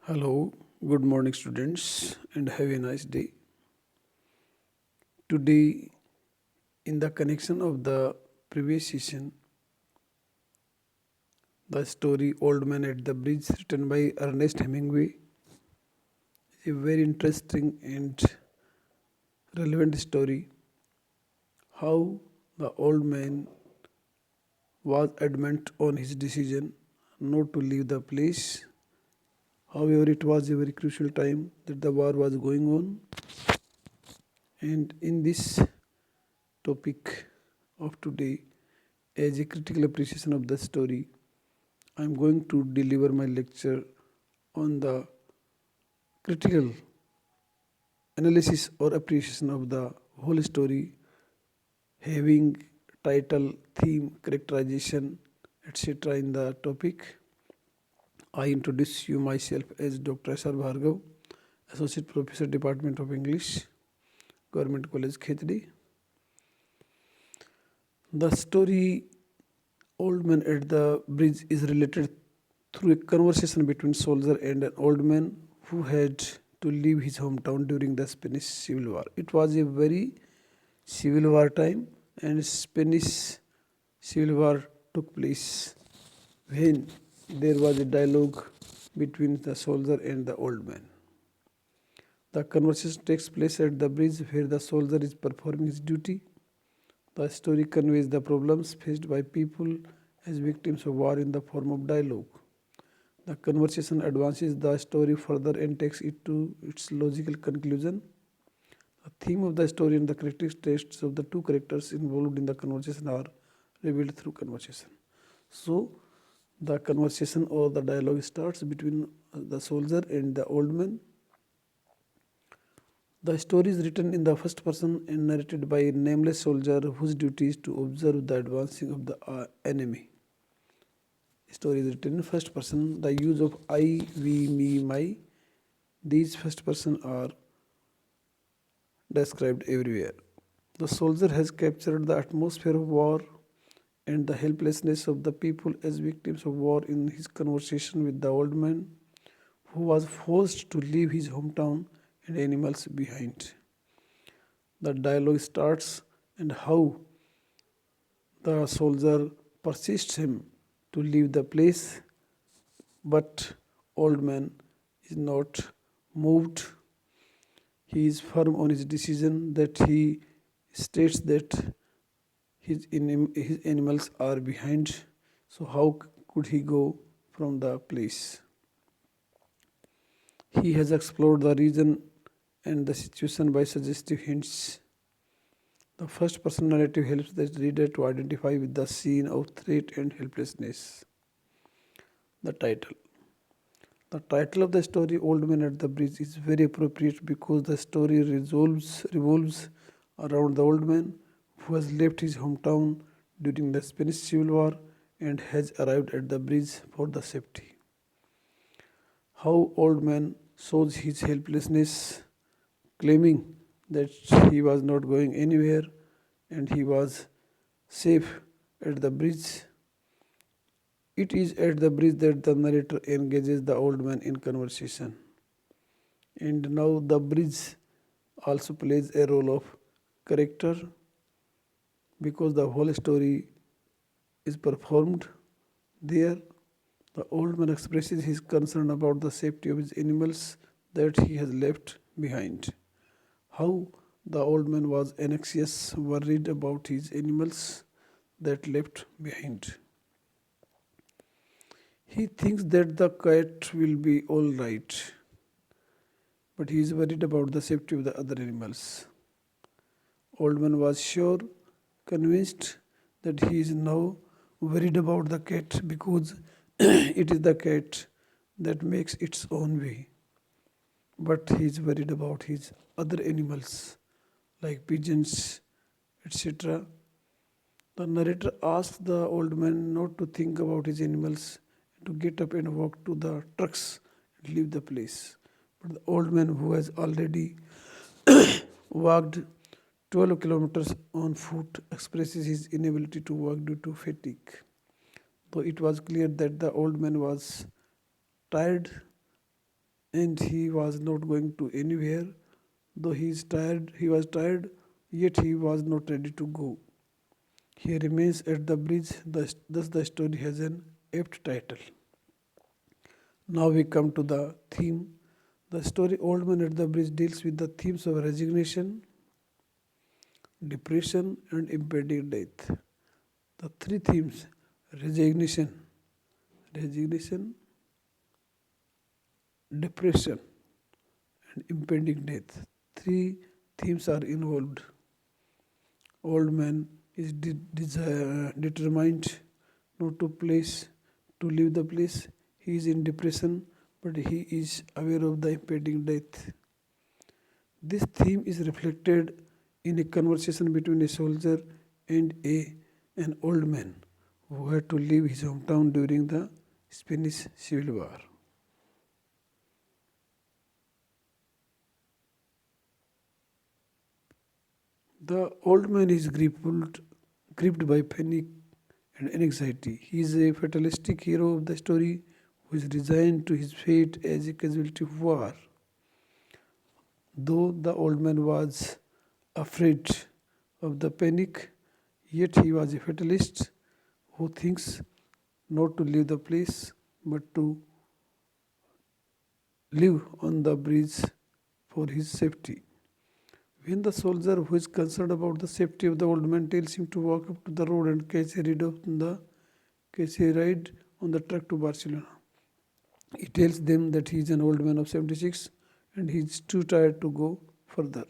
Hello, good morning, students, and have a nice day. Today, in the connection of the previous session, the story Old Man at the Bridge, written by Ernest Hemingway, is a very interesting and relevant story. How the old man was adamant on his decision not to leave the place. However, it was a very crucial time that the war was going on, and in this topic of today, as a critical appreciation of the story, I am going to deliver my lecture on the critical analysis or appreciation of the whole story, having title, theme, characterization, etc. in the topic. I introduce you myself as Dr. S.R. Bhargav, Associate Professor, Department of English, Government College, Khetri. The story Old Man at the Bridge is related through a conversation between soldier and an old man who had to leave his hometown during the Spanish Civil War. It was a very civil war time, and Spanish Civil War took place when there was a dialogue between the soldier and the old man. The conversation takes place at the bridge where the soldier is performing his duty. The story conveys the problems faced by people as victims of war in the form of dialogue. The conversation advances the story further and takes it to its logical conclusion. The theme of the story and the characteristics of the two characters involved in the conversation are revealed through conversation. So, the conversation or the dialogue starts between the soldier and the old man. The story is written in the first person and narrated by a nameless soldier whose duty is to observe the advancing of the enemy. The story is written in first person. The use of I, we, me, my. These first person are described everywhere. The soldier has captured the atmosphere of war and the helplessness of the people as victims of war in his conversation with the old man who was forced to leave his hometown and animals behind. The dialogue starts and how the soldier persists him to leave the place, but old man is not moved. He is firm on his decision that he states that his animals are behind. So how could he go from the place? He has explored the region and the situation by suggestive hints. The first person narrative helps the reader to identify with the scene of threat and helplessness. The title. The title of the story, Old Man at the Bridge, is very appropriate because the story revolves around the old man who has left his hometown during the Spanish Civil War and has arrived at the bridge for the safety. How old man shows his helplessness, claiming that he was not going anywhere and he was safe at the bridge. It is at the bridge that the narrator engages the old man in conversation. And now the bridge also plays a role of character because the whole story is performed there. The old man expresses his concern about the safety of his animals that he has left behind. How the old man was anxious, worried about his animals that left behind. He thinks that the cat will be all right, but he is worried about the safety of the other animals. Old man was sure, convinced that he is now worried about the cat because it is the cat that makes its own way. But he is worried about his other animals like pigeons, etc. The narrator asks the old man not to think about his animals, to get up and walk to the trucks and leave the place. But the old man, who has already walked 12 kilometers on foot, expresses his inability to walk due to fatigue. Though it was clear that the old man was tired, and he was not going to anywhere. Though he was tired, yet he was not ready to go. He remains at the bridge, thus the story has an apt title. Now we come to the theme. The story Old Man at the Bridge deals with the themes of resignation, depression, and impending death. The three themes resignation, depression, and impending death. Three themes are involved. Old man is determined not to leave the place. He is in depression, but he is aware of the impending death. This theme is reflected in a conversation between a soldier and an old man who had to leave his hometown during the Spanish Civil War. The old man is gripped by panic and anxiety. He is a fatalistic hero of the story who is resigned to his fate as a casualty of war. Though the old man was afraid of the panic, yet he was a fatalist who thinks not to leave the place but to live on the bridge for his safety. When the soldier who is concerned about the safety of the old man tells him to walk up to the road and catch a ride on the truck to Barcelona, he tells them that he is an old man of 76 and he is too tired to go further.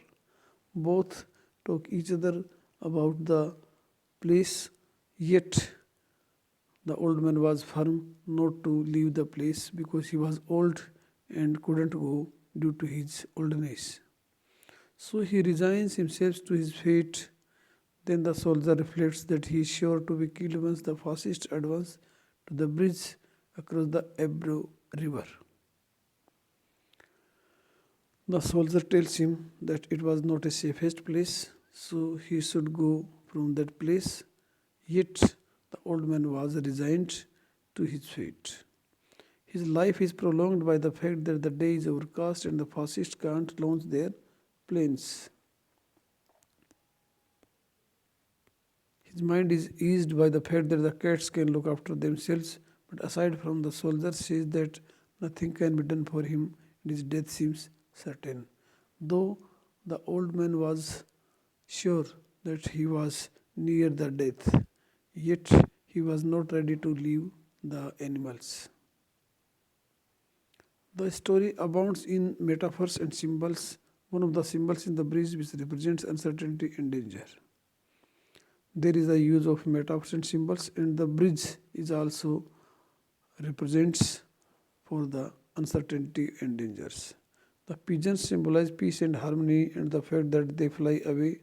Both talk each other about the place, yet the old man was firm not to leave the place because he was old and couldn't go due to his oldness. So he resigns himself to his fate. Then the soldier reflects that he is sure to be killed once the fascists advance to the bridge across the Ebro River. The soldier tells him that it was not a safest place, so he should go from that place. Yet the old man was resigned to his fate. His life is prolonged by the fact that the day is overcast and the fascists can't launch their planes. His mind is eased by the fact that the cats can look after themselves, but aside from the soldier says that nothing can be done for him and his death seems certain. Though the old man was sure that he was near the death, yet he was not ready to leave the animals. The story abounds in metaphors and symbols. One of the symbols in the bridge which represents uncertainty and danger. There is a use of metaphors and symbols, and the bridge is also represents for the uncertainty and dangers. The pigeons symbolize peace and harmony, and the fact that they fly away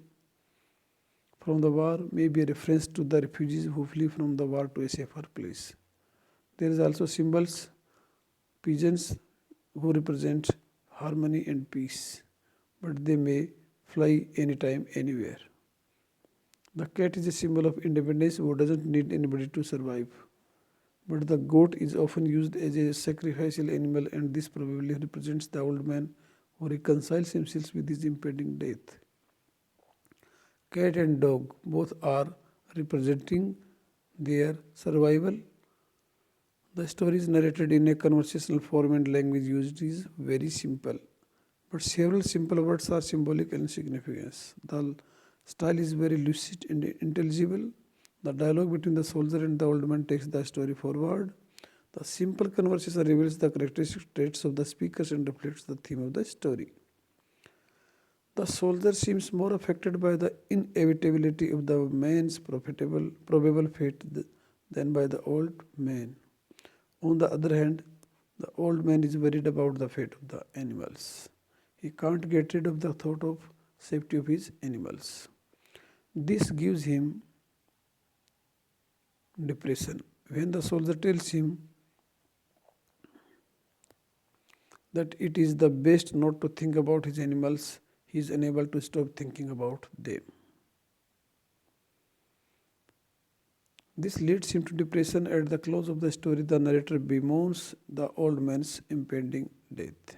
from the war may be a reference to the refugees who flee from the war to a safer place. There is also symbols, pigeons who represent harmony and peace, but they may fly anytime, anywhere. The cat is a symbol of independence who doesn't need anybody to survive. But the goat is often used as a sacrificial animal, and this probably represents the old man who reconciles himself with his impending death. Cat and dog both are representing their survival. The story is narrated in a conversational form and language used is very simple. But several simple words are symbolic and significant. The style is very lucid and intelligible. The dialogue between the soldier and the old man takes the story forward. The simple conversation reveals the characteristic traits of the speakers and reflects the theme of the story. The soldier seems more affected by the inevitability of the man's probable fate than by the old man. On the other hand, the old man is worried about the fate of the animals. He can't get rid of the thought of safety of his animals. This gives him depression. When the soldier tells him that it is the best not to think about his animals, he is unable to stop thinking about them. This leads him to depression. At the close of the story, the narrator bemoans the old man's impending death.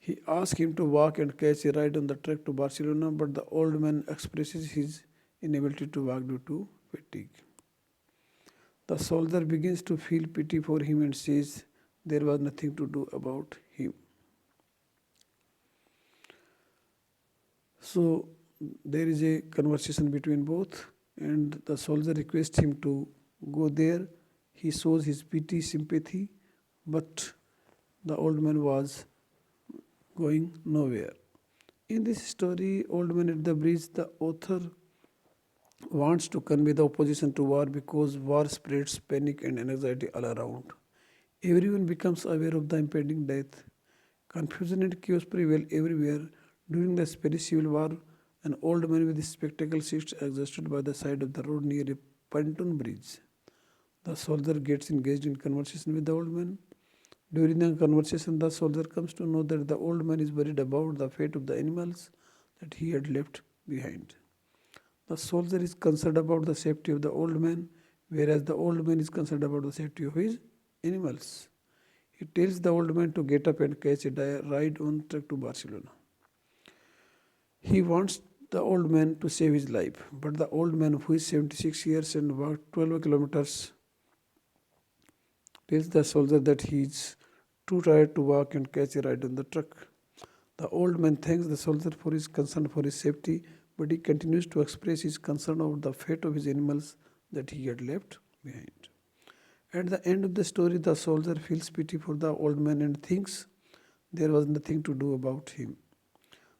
He asks him to walk and catch a ride on the trek to Barcelona, but the old man expresses his inability to walk due to fatigue. The soldier begins to feel pity for him and says there was nothing to do about him. So there is a conversation between both, and the soldier requests him to go there. He shows his pity, sympathy, but the old man was going nowhere. In this story, Old Man at the Bridge, the author wants to convey the opposition to war because war spreads panic and anxiety all around. Everyone becomes aware of the impending death. Confusion and chaos prevail everywhere. During the Spanish Civil War, an old man with spectacles sits exhausted by the side of the road near a pontoon bridge. The soldier gets engaged in conversation with the old man. During the conversation, the soldier comes to know that the old man is worried about the fate of the animals that he had left behind. The soldier is concerned about the safety of the old man, whereas the old man is concerned about the safety of his animals. He tells the old man to get up and catch a ride on trek to Barcelona. He wants the old man to save his life, but the old man, who is 76 years and walked 12 kilometers, tells the soldier that he is too tired to walk and catch a ride on the truck. The old man thanks the soldier for his concern for his safety, but he continues to express his concern over the fate of his animals that he had left behind. At the end of the story, the soldier feels pity for the old man and thinks there was nothing to do about him.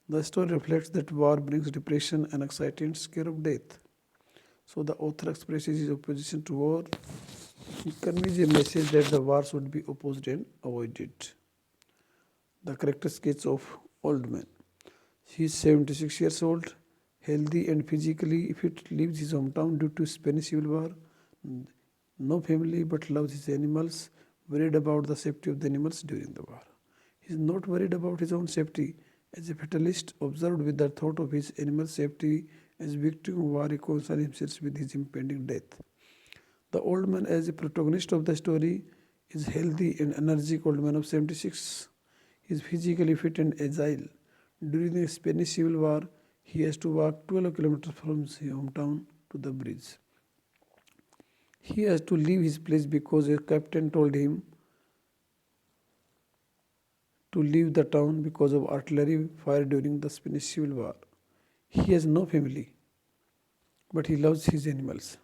The story reflects that war brings depression, anxiety, and scare of death. So the author expresses his opposition to war. He conveys a message that the war should be opposed and avoided. The character sketch of old man. He is 76 years old, healthy and physically fit, leaves his hometown due to Spanish Civil War. No family but loves his animals, worried about the safety of the animals during the war. He is not worried about his own safety. As a fatalist, observed with the thought of his animal safety, as victim of war, reconciles himself with his impending death. The old man, as a protagonist of the story, is healthy and energetic old man of 76. He is physically fit and agile. During the Spanish Civil War, he has to walk 12 kilometers from his hometown to the bridge. He has to leave his place because a captain told him to leave the town because of artillery fire during the Spanish Civil War. He has no family, but he loves his animals.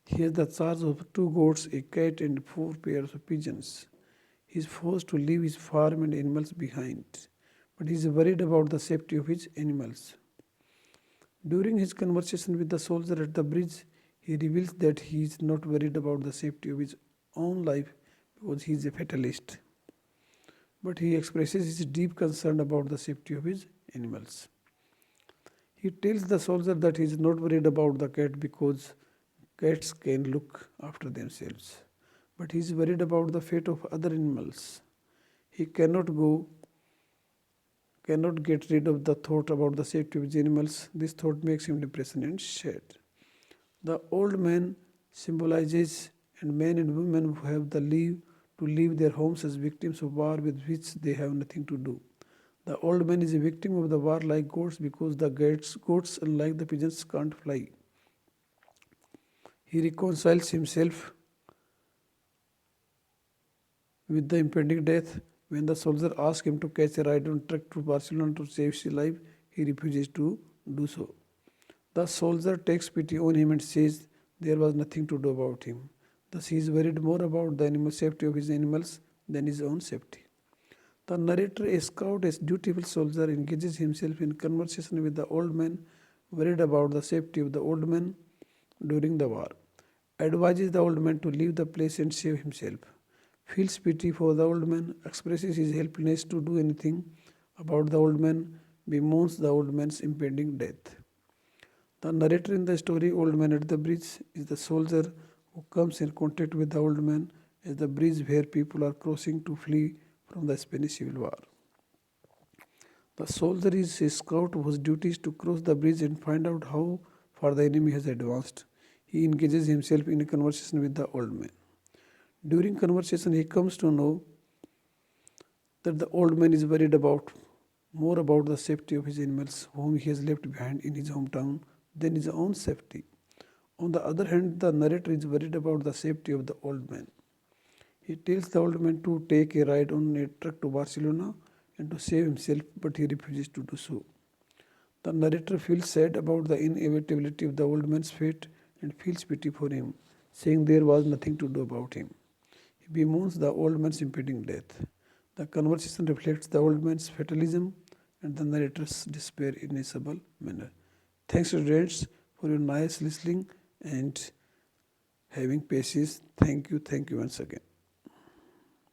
He has the charge of 2 goats, a cat, and 4 pairs of pigeons. He is forced to leave his farm and animals behind, but he is worried about the safety of his animals. During his conversation with the soldier at the bridge, he reveals that he is not worried about the safety of his own life because he is a fatalist, but he expresses his deep concern about the safety of his animals. He tells the soldier that he is not worried about the cat because cats can look after themselves, but he is worried about the fate of other animals. He cannot get rid of the thought about the safety of his animals. This thought makes him depressed and sad. The old man symbolizes and men and women who have to leave their homes as victims of war with which they have nothing to do. The old man is a victim of the war like goats because the goats, unlike the pigeons, can't fly. He reconciles himself with the impending death. When the soldier asks him to catch a ride on trek to Barcelona to save his life, he refuses to do so. The soldier takes pity on him and says there was nothing to do about him. Thus he is worried more about the safety of his animals than his own safety. The narrator, a scout, a dutiful soldier, engages himself in conversation with the old man, worried about the safety of the old man during the war, advises the old man to leave the place and save himself, feels pity for the old man, expresses his helplessness to do anything about the old man, bemoans the old man's impending death. The narrator in the story, Old Man at the Bridge, is the soldier who comes in contact with the old man at the bridge where people are crossing to flee from the Spanish Civil War. The soldier is a scout whose duty is to cross the bridge and find out how far the enemy has advanced. He engages himself in a conversation with the old man. During conversation, he comes to know that the old man is worried about more about the safety of his animals whom he has left behind in his hometown than his own safety. On the other hand, the narrator is worried about the safety of the old man. He tells the old man to take a ride on a truck to Barcelona and to save himself, but he refuses to do so. The narrator feels sad about the inevitability of the old man's fate and feels pity for him, saying there was nothing to do about him. He bemoans the old man's impending death. The conversation reflects the old man's fatalism and the narrator's despair in a subtle manner. Thanks, students, for your nice listening and having patience. Thank you once again.